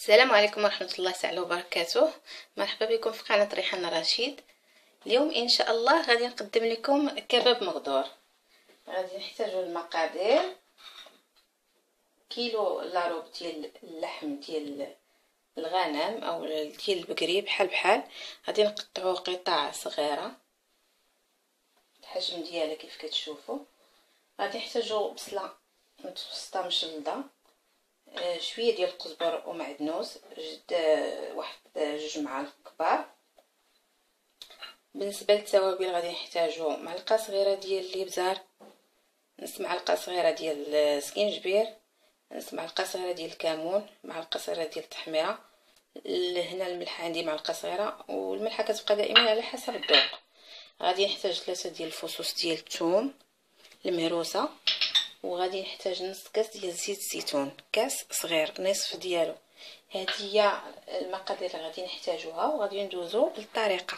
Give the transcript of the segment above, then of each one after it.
السلام عليكم ورحمة الله تعالى وبركاته. مرحبا بكم في قناة ريحان رشيد. اليوم ان شاء الله غادي نقدم لكم كباب مغدور. غادي نحتاجوا المقادير: كيلو لاروب ديال اللحم ديال الغنم او ديال البقري بحال غادي نقطعوه قطع صغيره الحجم ديالها كيف كتشوفوا. غادي نحتاجوا بصله متوسطه مشلضه، شويه ديال القزبر ومعدنوس، واحد 2 معالق كبار. بالنسبه للتوابل غادي نحتاجوا معلقه صغيره ديال الابزار، نص معلقه صغيره ديال السكينجبير، نص معلقه صغيره ديال الكمون، معلقه صغيره ديال التحميره. هنا الملح عندي معلقه صغيره، والملحه كتبقى دائما على حسب الذوق. غادي نحتاج 3 ديال الفصوص ديال الثوم المهروسه، وغادي نحتاج نص كاس ديال زيت الزيتون، كاس صغير نصف ديالو. هذه هي المقادير اللي غادي نحتاجوها، وغادي ندوزو للطريقه.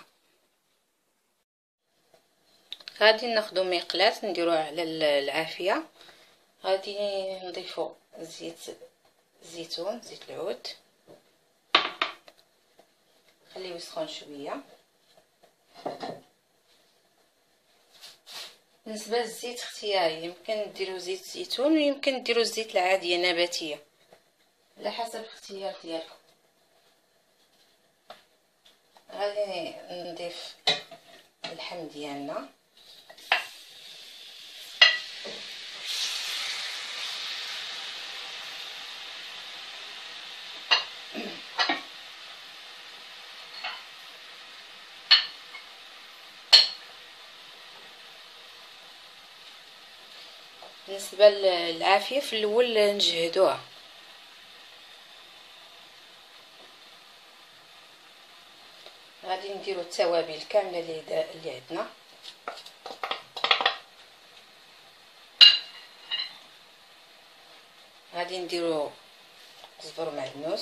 غادي ناخذ مقلاة نديروها على العافيه. غادي نضيفو زيت الزيتون، زيت العود، خليه يسخن شويه. بالنسبه للزيت اختياري، يمكن ديروا زيت الزيتون ويمكن ديروا الزيت العاديه نباتيه على حسب الاختيار ديالكم. غادي نضيف اللحم ديالنا، بالنسبه للعافيه في الاول نجهدوها. غادي نديرو التوابل كامله اللي عندنا. غادي نديرو قزبر ومعدنوس،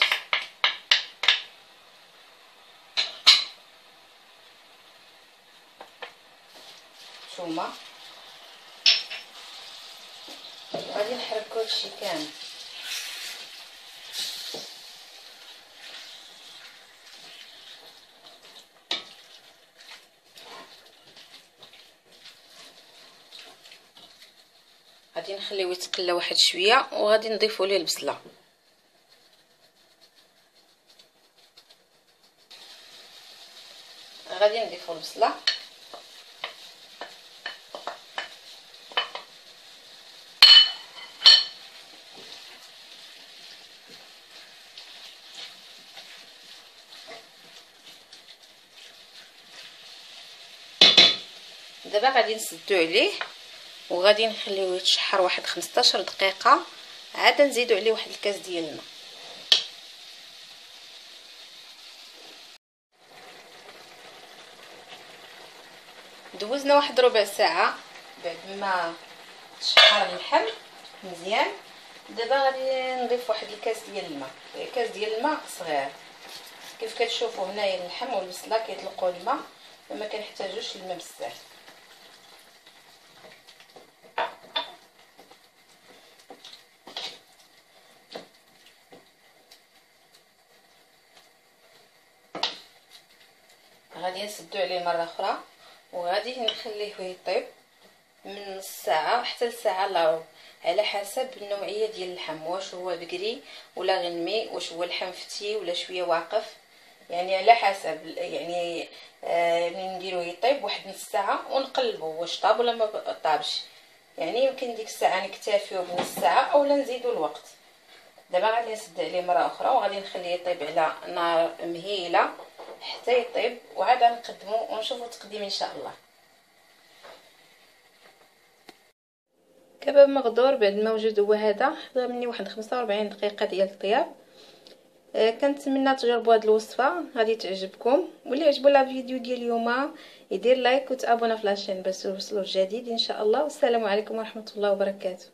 ثومه. غادي نحركو هادشي كامل. غادي نخليوه يتقلى واحد شويه، وغادي نضيفوا ليه البصله. غادي نضيفوا البصله، دابا غادي نسدو عليه وغادي نخليوه يتشحر واحد 15 دقيقه، عاد نزيدو عليه واحد الكاس ديال الماء. دوزنا واحد ربع ساعه بعد ما تشحر اللحم مزيان. دابا غادي نضيف واحد الكاس ديال الماء، كاس ديال الماء صغير. كيف كتشوفوا هنايا اللحم والبصله كيطلقوا الماء، فما كنحتاجوش الماء بزاف. غادي نسدو عليه مره اخرى، وغادي نخليه يطيب من نص ساعه حتى لساعه الا ربع، على حسب النوعيه ديال اللحم، واش هو بقري ولا غنمي، واش هو لحم فتي ولا شويه واقف، يعني على حسب. يعني ملي نديروه يطيب واحد نص ساعه ونقلبو واش طاب ولا ما طابش. يعني يمكن ديك الساعه نكتفيو بنص ساعه اولا نزيدو الوقت. دابا غادي نسد عليه مره اخرى، وغادي نخليه يطيب على نار مهيله حتى يطيب، وعاد نقدمو ونشوفو التقديم ان شاء الله. كباب مغدور بعد ما وجد هو هذا، حضر مني واحد 45 دقيقه ديال الطياب. كنتمنى تجربوا هذه الوصفه، غادي تعجبكم. واللي عجبو لا فيديو ديال اليوم يدير لايك وتابونا في لاشين باش توصلوا الجديد ان شاء الله. والسلام عليكم ورحمه الله وبركاته.